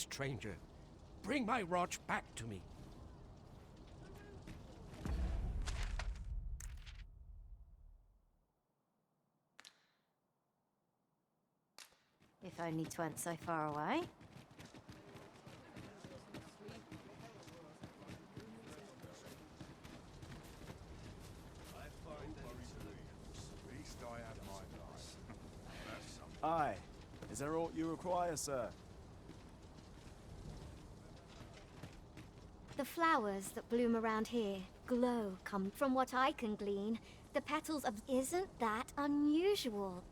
stranger. Bring my Roch back to me. If only 'tweren't so far away. Aye. Is there aught you require, sir? The flowers that bloom around here glow, come from what I can glean. The petals of... Isn't that unusual?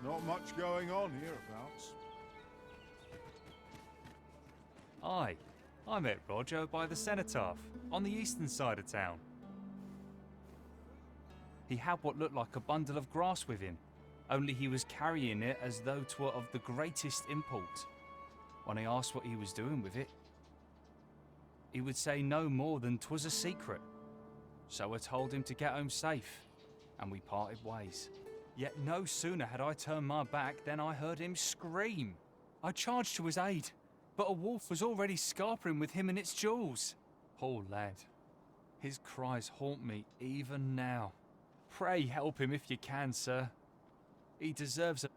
Not much going on hereabouts. Aye, I met Roger by the cenotaph, on the eastern side of town. He had what looked like a bundle of grass with him, only he was carrying it as though 'twere of the greatest import. When I asked what he was doing with it, he would say no more than 'twas a secret. So I told him to get home safe, and we parted ways. Yet no sooner had I turned my back than I heard him scream. I charged to his aid, but a wolf was already scarpering with him and its jewels. Poor lad. His cries haunt me even now. Pray help him if you can, sir. He deserves a...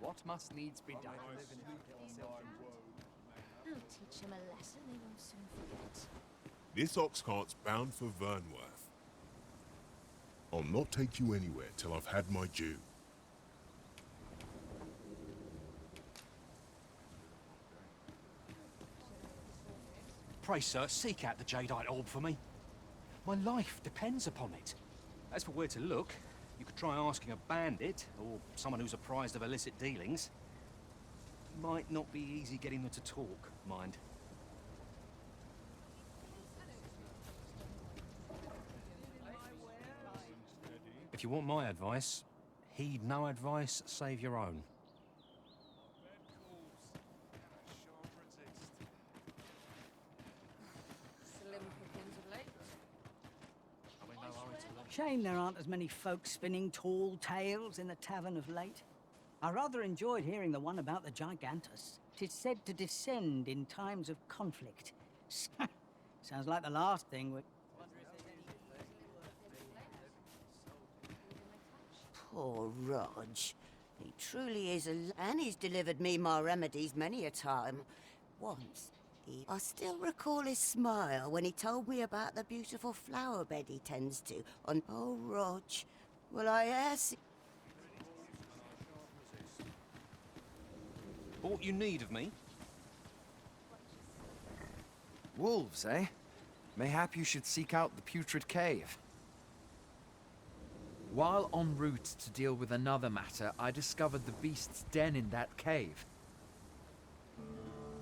What must needs be done? I'll teach him a lesson he won't soon forget. This ox cart's bound for Vernworth. I'll not take you anywhere till I've had my due. Pray, sir, seek out the jadeite orb for me. My life depends upon it. As for where to look, you could try asking a bandit, or someone who's apprised of illicit dealings. Might not be easy getting them to talk, mind. If you want my advice, heed no advice save your own. Shame there aren't as many folk spinning tall tales in the tavern of late. I rather enjoyed hearing the one about the Gigantus. 'Tis said to descend in times of conflict. Sounds like the last thing we... Poor Rog. He truly is and he's delivered me my remedies many a time. Once, I still recall his smile when he told me about the beautiful flower bed he tends to on... Oh, Rog. Well, I ask... Aught you need of me? Wolves, eh? Mayhap you should seek out the Putrid Cave. While en route to deal with another matter, I discovered the beast's den in that cave.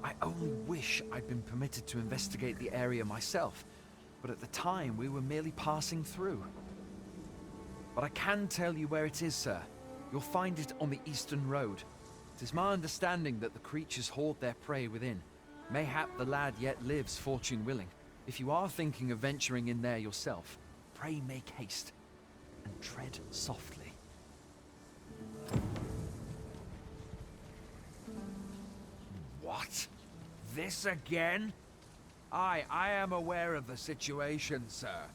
I only wish I'd been permitted to investigate the area myself, but at the time we were merely passing through. But I can tell you where it is, sir. You'll find it on the eastern road. 'Tis my understanding that the creatures hoard their prey within. Mayhap the lad yet lives, fortune willing. If you are thinking of venturing in there yourself, pray make haste and tread softly. What? This again? Aye, I am aware of the situation, sir.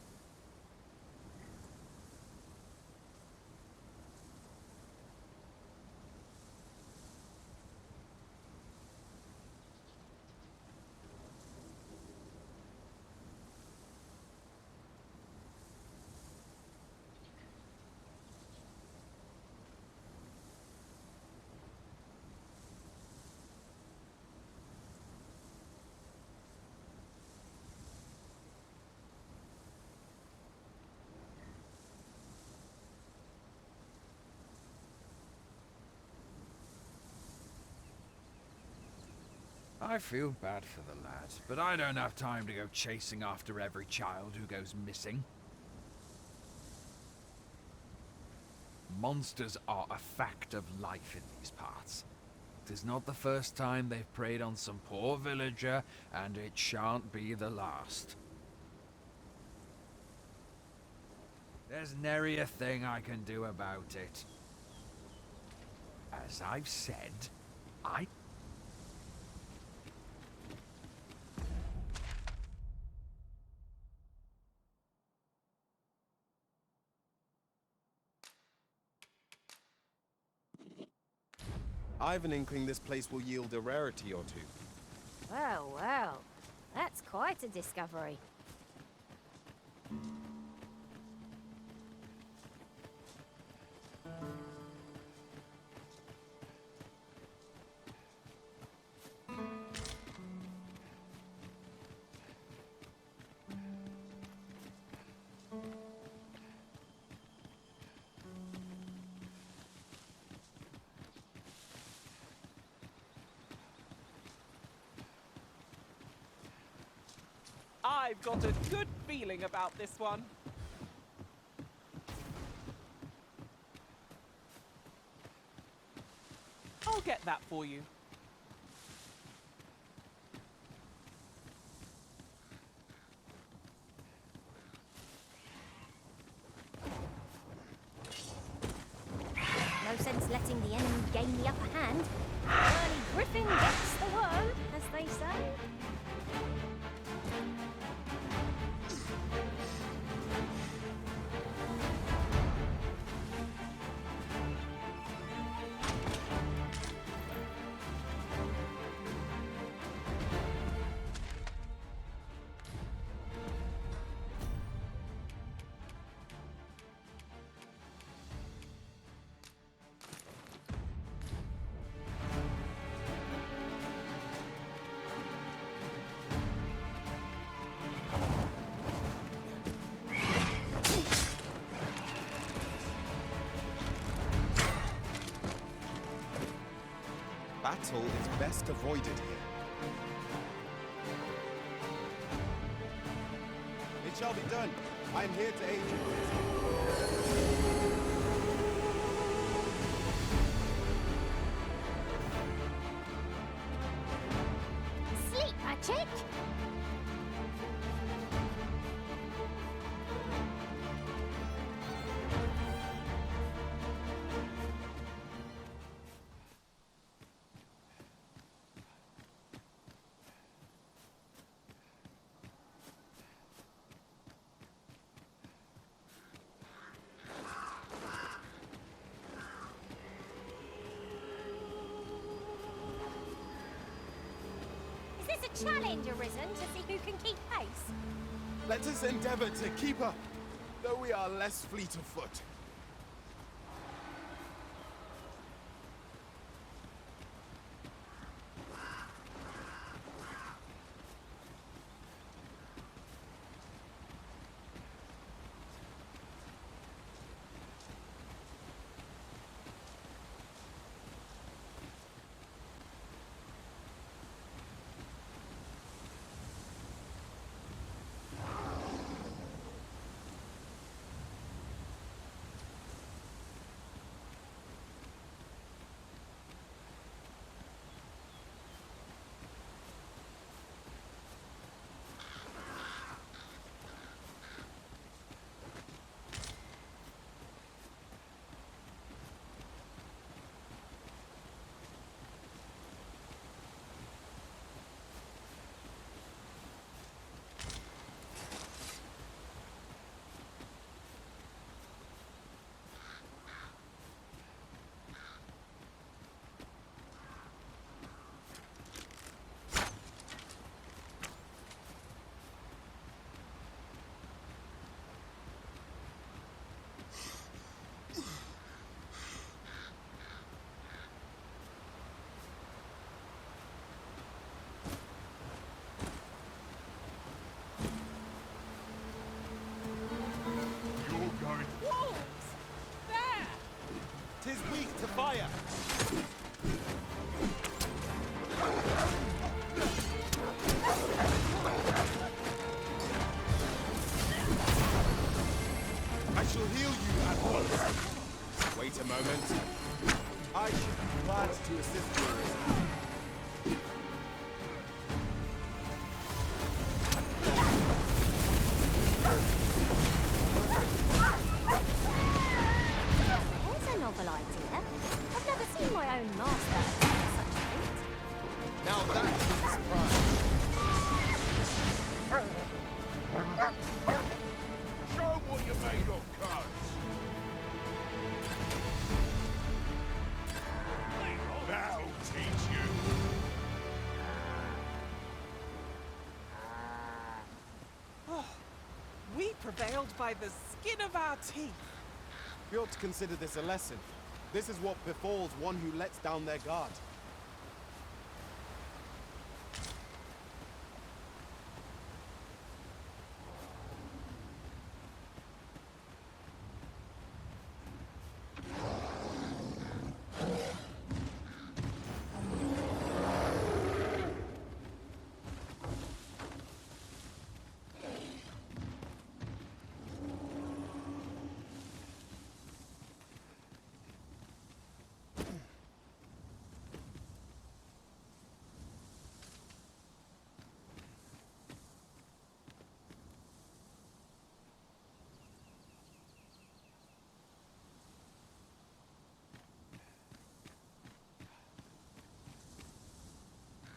I feel bad for the lad, but I don't have time to go chasing after every child who goes missing. Monsters are a fact of life in these parts. It is not the first time they've preyed on some poor villager, and it shan't be the last. There's nary a thing I can do about it. As I've said, I've an inkling this place will yield a rarity or two. Well, well. That's quite a discovery. I've got a good feeling about this one. I'll get that for you. No sense letting the enemy gain the upper hand. Early Griffin gets the worm, as they say. Battle is best avoided here. It shall be done. I am here to aid you. Sleep, magic! Is this a challenge arisen to see who can keep pace? Let us endeavor to keep up, though we are less fleet of foot. Wolves! There! 'Tis weak to fire. I shall heal you at once. Wait a moment. I should be glad to assist you. Here's a novel idea. I've never seen my own master attack such a feat. Now that is a surprise. Show 'em what you're made of, cuz. That'll teach you. We prevailed by the skin of our teeth. We ought to consider this a lesson. This is what befalls one who lets down their guard.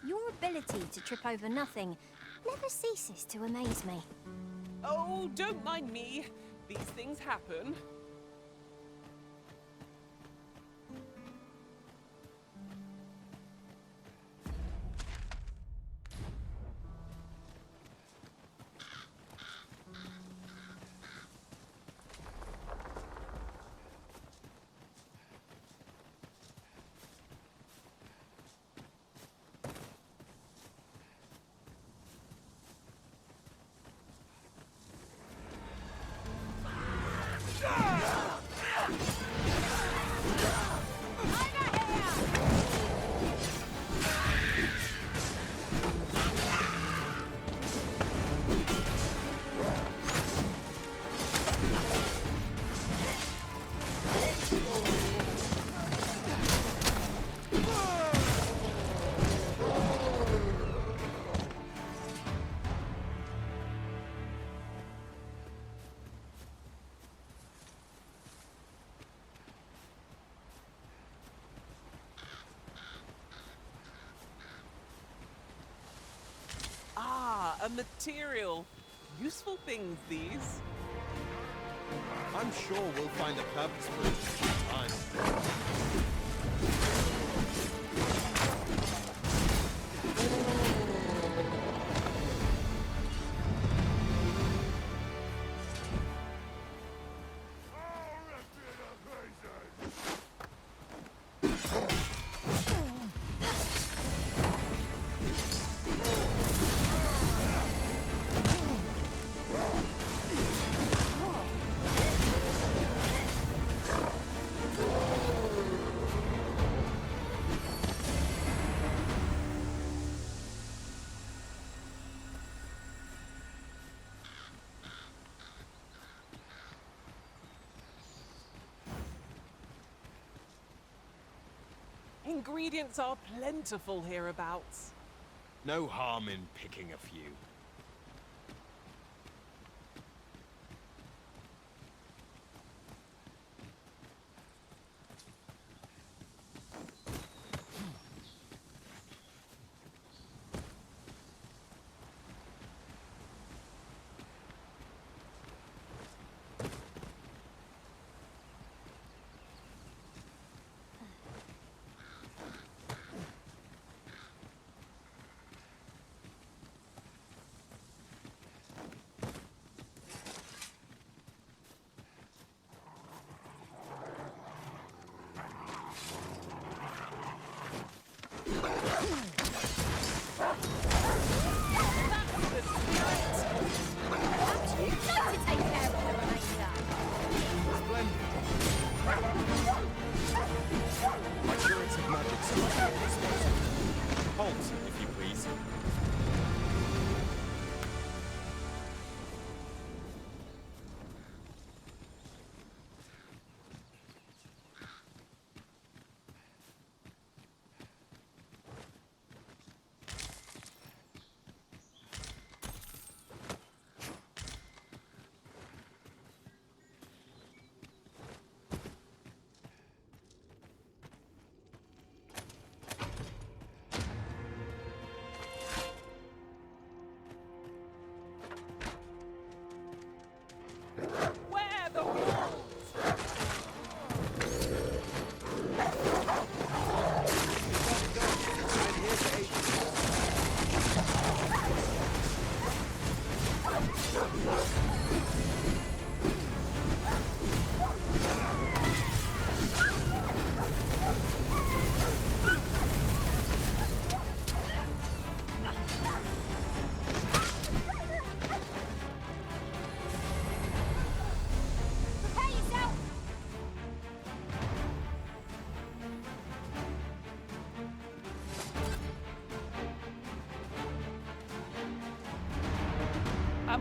Your ability to trip over nothing never ceases to amaze me. Oh, don't mind me. These things happen. A material. Useful things, these. I'm sure we'll find a purpose for it in time. Ingredients are plentiful hereabouts. No harm in picking a few.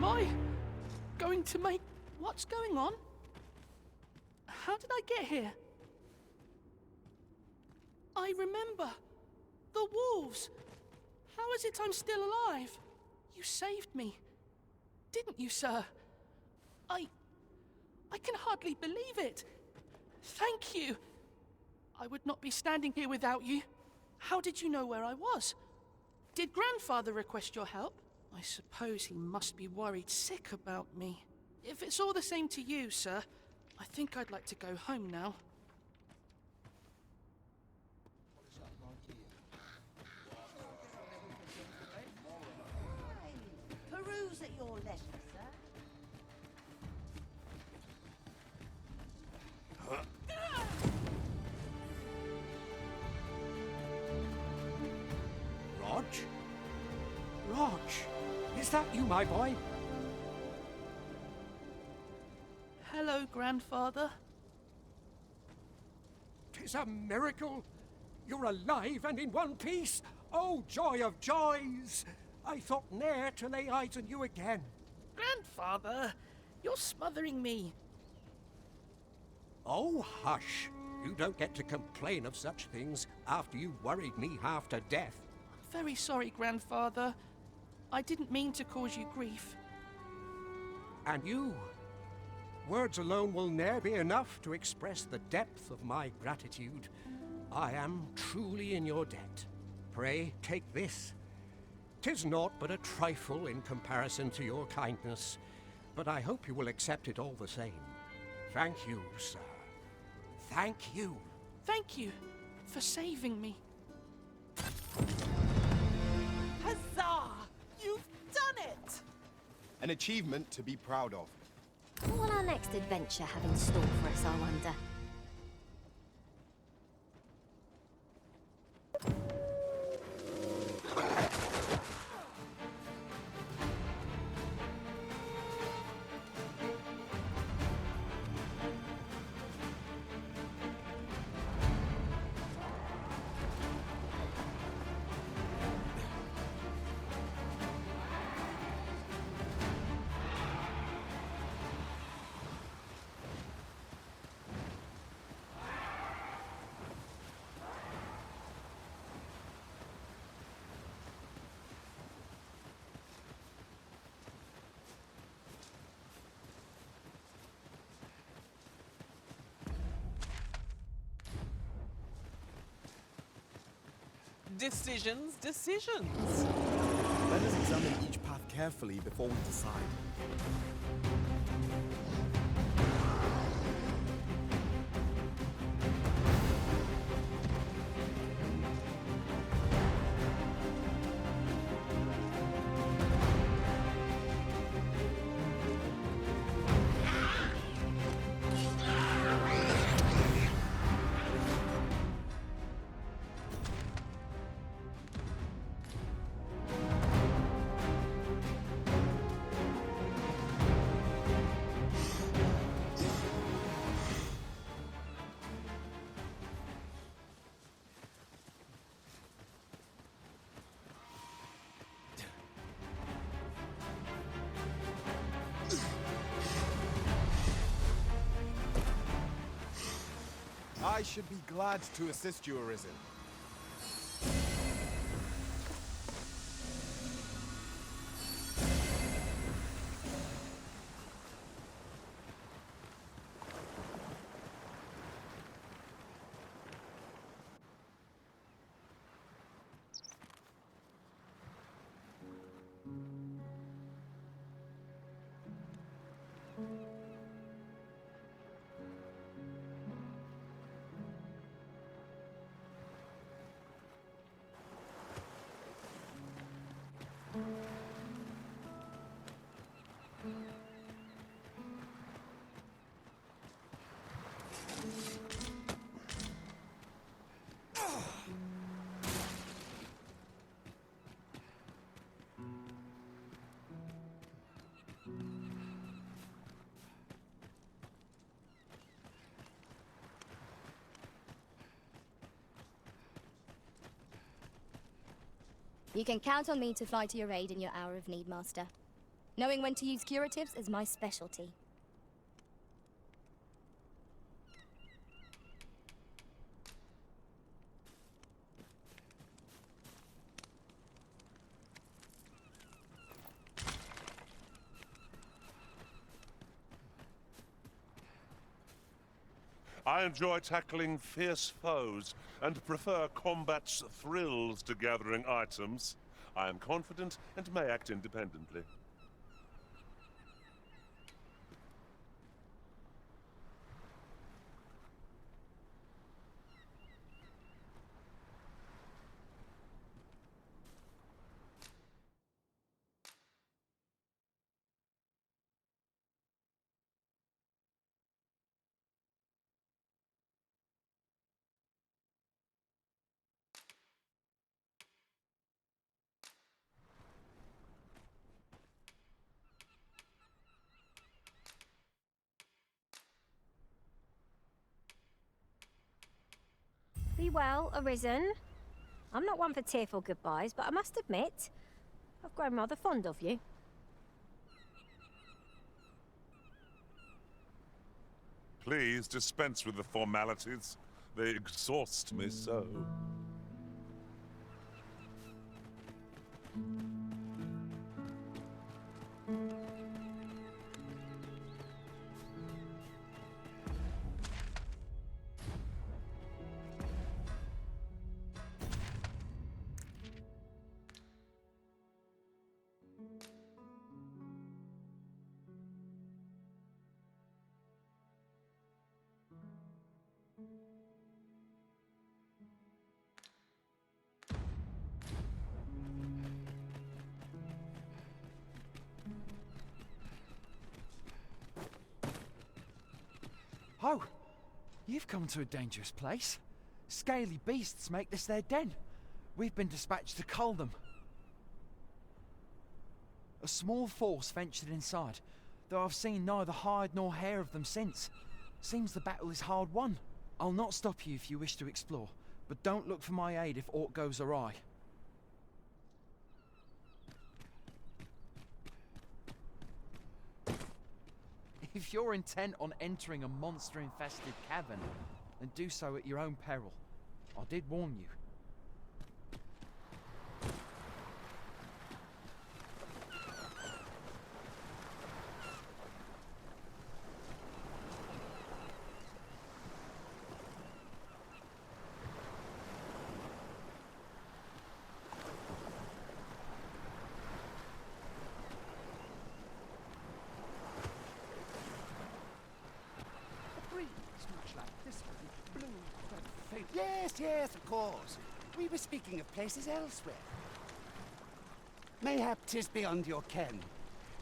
Am I going to make... What's going on? How did I get here? I remember. The wolves. How is it I'm still alive? You saved me. Didn't you, sir? I can hardly believe it. Thank you. I would not be standing here without you. How did you know where I was? Did Grandfather request your help? I suppose he must be worried sick about me. If it's all the same to you, sir, I think I'd like to go home now. Peruse at your leisure, sir. Rog? Rog, is that you, my boy? Hello, Grandfather. 'Tis a miracle. You're alive and in one piece. Oh, joy of joys! I thought ne'er to lay eyes on you again. Grandfather, you're smothering me. Oh, hush. You don't get to complain of such things after you worried me half to death. Very sorry, Grandfather. I didn't mean to cause you grief. And you? Words alone will ne'er be enough to express the depth of my gratitude. I am truly in your debt. Pray, take this. 'Tis naught but a trifle in comparison to your kindness, but I hope you will accept it all the same. Thank you, sir. Thank you. Thank you for saving me. Huzzah! You've done it! An achievement to be proud of. What will our next adventure have in store for us, I wonder? Decisions, decisions. Let us examine each path carefully before we decide. I should be glad to assist you, Arisen. You can count on me to fly to your aid in your hour of need, Master. Knowing when to use curatives is my specialty. I enjoy tackling fierce foes and prefer combat's thrills to gathering items. I am confident and may act independently. Be well, Arisen. I'm not one for tearful goodbyes, but I must admit, I've grown rather fond of you. Please dispense with the formalities. They exhaust me so. Oh, you've come to a dangerous place. Scaly beasts make this their den. We've been dispatched to cull them. A small force ventured inside, though I've seen neither hide nor hair of them since. Seems the battle is hard won. I'll not stop you if you wish to explore, but don't look for my aid if aught goes awry. If you're intent on entering a monster-infested cavern, then do so at your own peril. I did warn you. Yes, of course. We were speaking of places elsewhere. Mayhap 'tis beyond your ken,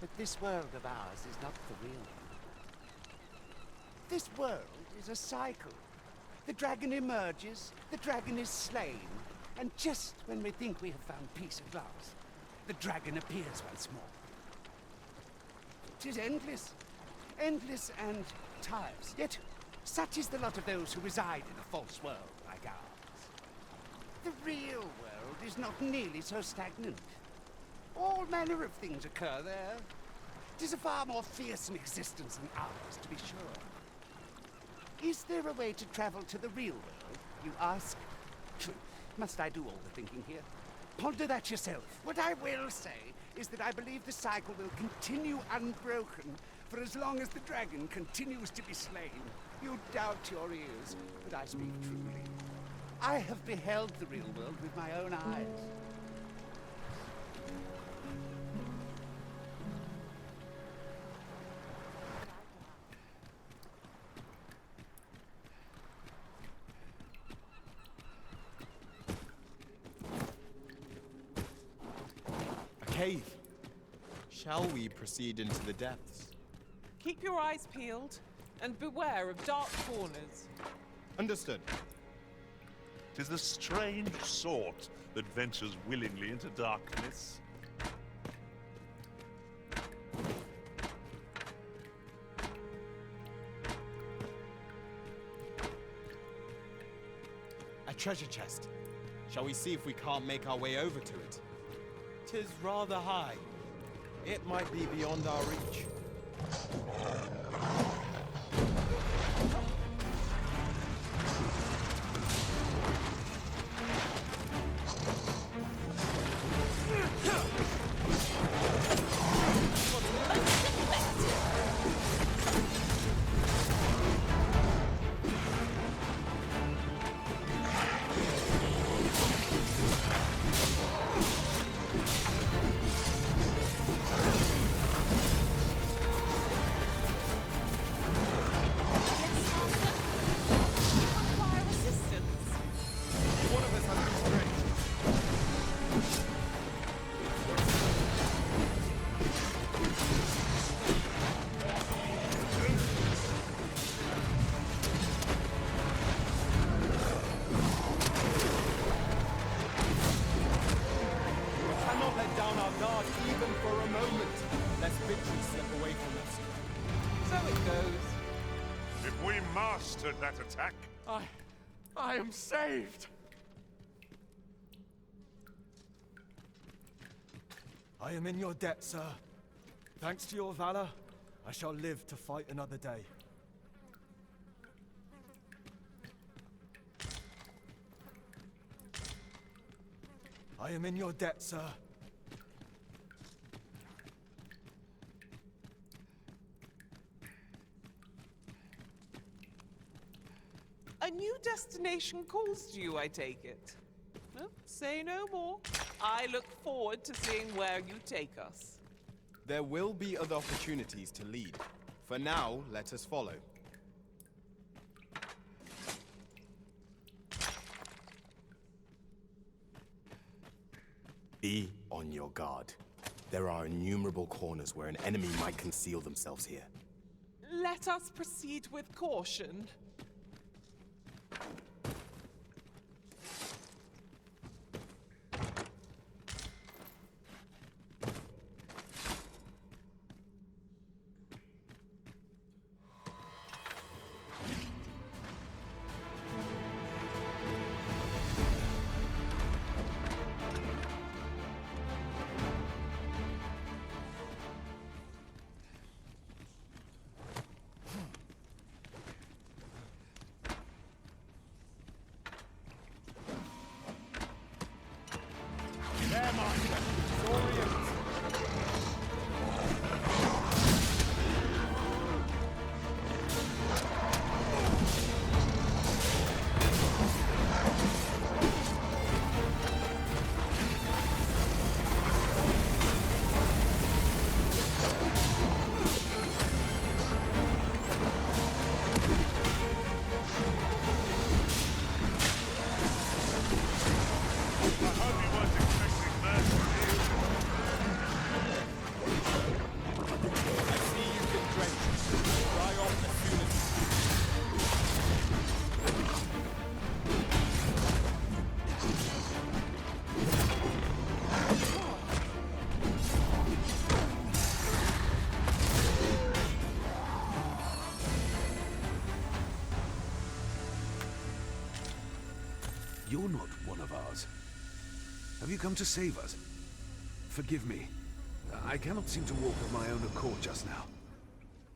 but this world of ours is not the real one. This world is a cycle. The dragon emerges, the dragon is slain, and just when we think we have found peace at last, the dragon appears once more. 'Tis endless. Endless and tireless. Yet, such is the lot of those who reside in a false world like ours. The real world is not nearly so stagnant. All manner of things occur there. 'Tis a far more fearsome existence than ours, to be sure. Is there a way to travel to the real world, you ask? Must I do all the thinking here? Ponder that yourself. What I will say is that I believe the cycle will continue unbroken for as long as the dragon continues to be slain. You doubt your ears, but I speak truly. I have beheld the real world with my own eyes. A cave. Shall we proceed into the depths? Keep your eyes peeled and beware of dark corners. Understood. 'Tis the strange sort that ventures willingly into darkness. A treasure chest. Shall we see if we can't make our way over to it? 'Tis rather high. It might be beyond our reach. That attack? I am saved! I am in your debt, sir. Thanks to your valor, I shall live to fight another day. I am in your debt, sir. A new destination calls to you, I take it. Well, say no more. I look forward to seeing where you take us. There will be other opportunities to lead. For now, let us follow. Be on your guard. There are innumerable corners where an enemy might conceal themselves here. Let us proceed with caution. You're not one of ours. Have you come to save us? Forgive me. I cannot seem to walk of my own accord just now.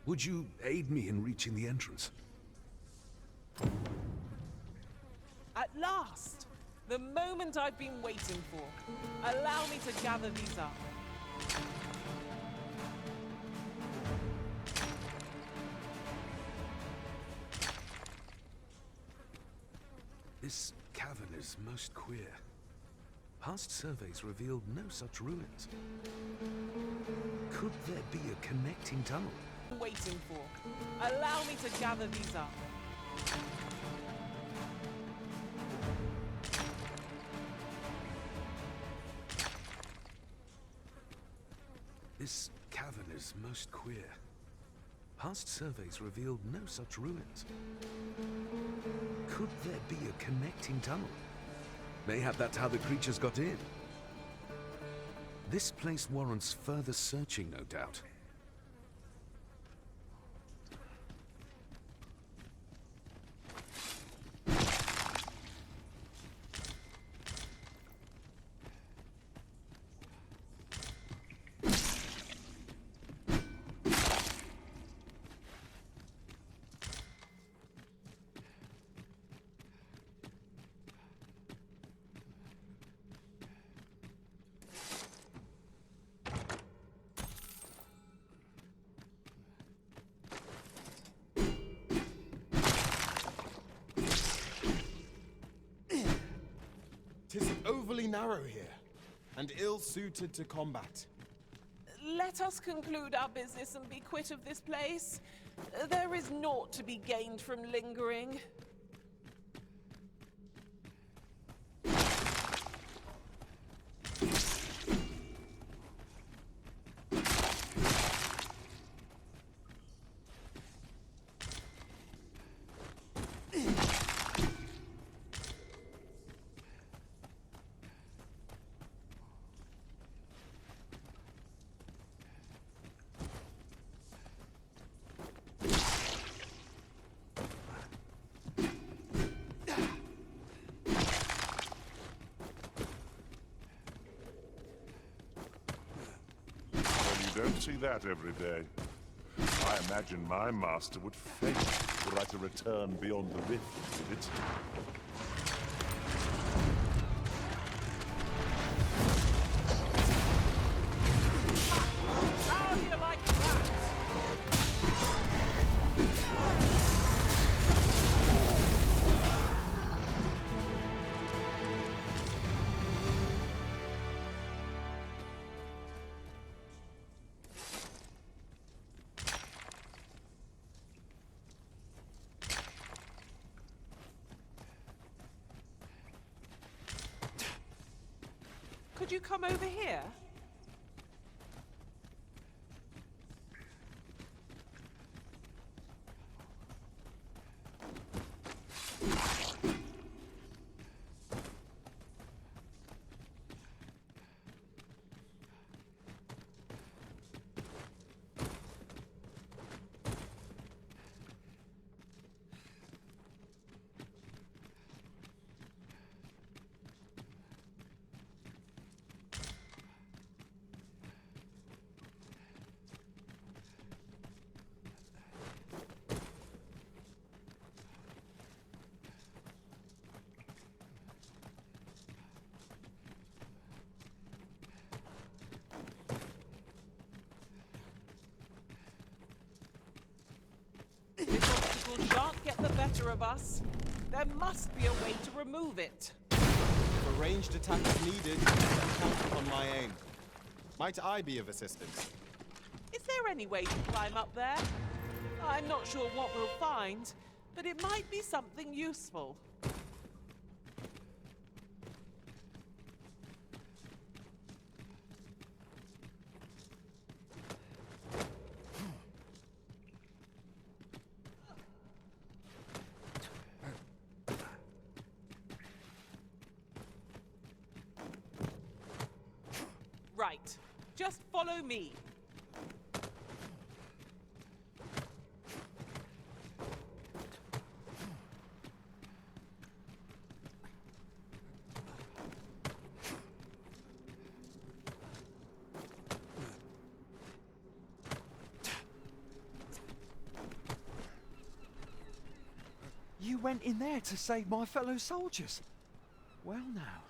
Would you aid me in reaching the entrance? At last! The moment I've been waiting for. Allow me to gather these up. This cavern is most queer. Past surveys revealed no such ruins. Could there be a connecting tunnel? Waiting for. Allow me to gather these up. This cavern is most queer. Past surveys revealed no such ruins. Could there be a connecting tunnel? Mayhap that's how the creatures got in. This place warrants further searching, no doubt. unusually narrow here, and ill-suited to combat. Let us conclude our business and be quit of this place. There is naught to be gained from lingering. Don't see that every day. I imagine my master would faint were I to return beyond the rift with it. How do you like that? Could you come over here? This obstacle shan't get the better of us. There must be a way to remove it. If a ranged attack is needed, then count upon my aim. Might I be of assistance? Is there any way to climb up there? I'm not sure what we'll find, but it might be something useful. Right. Just follow me. You went in there to save my fellow soldiers. Well now,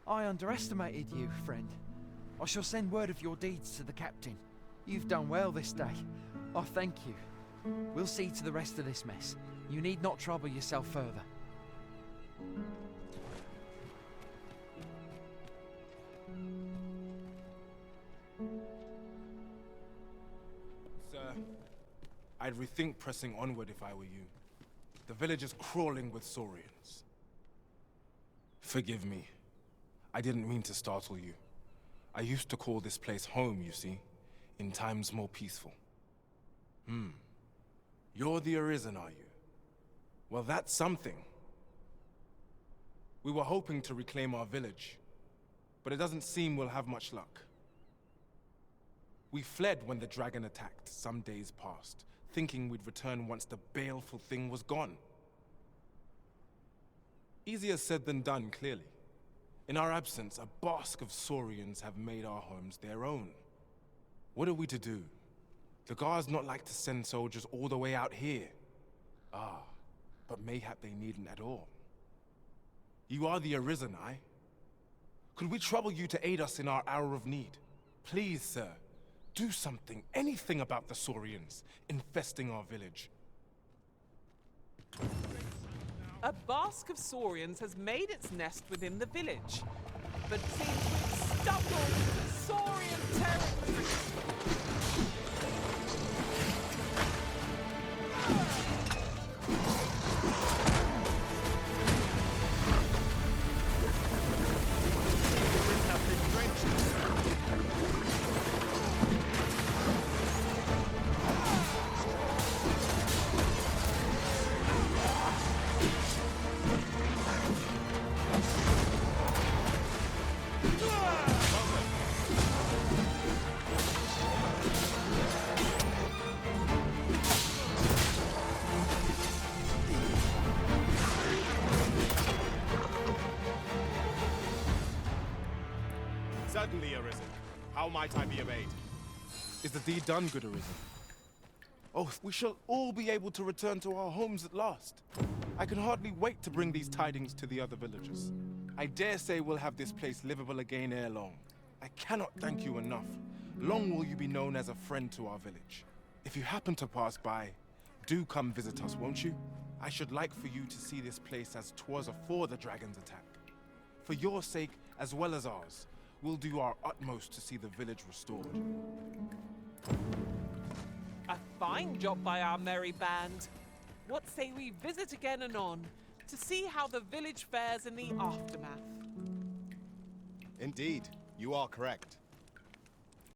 I underestimated you, friend. I shall send word of your deeds to the captain. You've done well this day. I thank you. We'll see to the rest of this mess. You need not trouble yourself further. Sir, I'd rethink pressing onward if I were you. The village is crawling with Saurians. Forgive me. I didn't mean to startle you. I used to call this place home, you see, in times more peaceful. You're the Arisen, are you? Well, that's something. We were hoping to reclaim our village, but it doesn't seem we'll have much luck. We fled when the dragon attacked some days past, thinking we'd return once the baleful thing was gone. Easier said than done, clearly. In our absence, a bask of Saurians have made our homes their own. What are we to do? The guards not like to send soldiers all the way out here. Ah, but mayhap they needn't at all. You are the Arisen, aye? Could we trouble you to aid us in our hour of need? Please, sir, do something, anything about the Saurians infesting our village. A bask of Saurians has made its nest within the village. but seems to have stumbled into Saurian territory. Certainly, Arisen. How might I be of aid? Is the deed done, good Arisen? Oh, we shall all be able to return to our homes at last. I can hardly wait to bring these tidings to the other villagers. I dare say we'll have this place livable again ere long. I cannot thank you enough. Long will you be known as a friend to our village. If you happen to pass by, do come visit us, won't you? I should like for you to see this place as 'twas afore the dragon's attack. For your sake, as well as ours, we'll do our utmost to see the village restored. A fine job by our merry band. What say we visit again anon, to see how the village fares in the aftermath? Indeed, you are correct.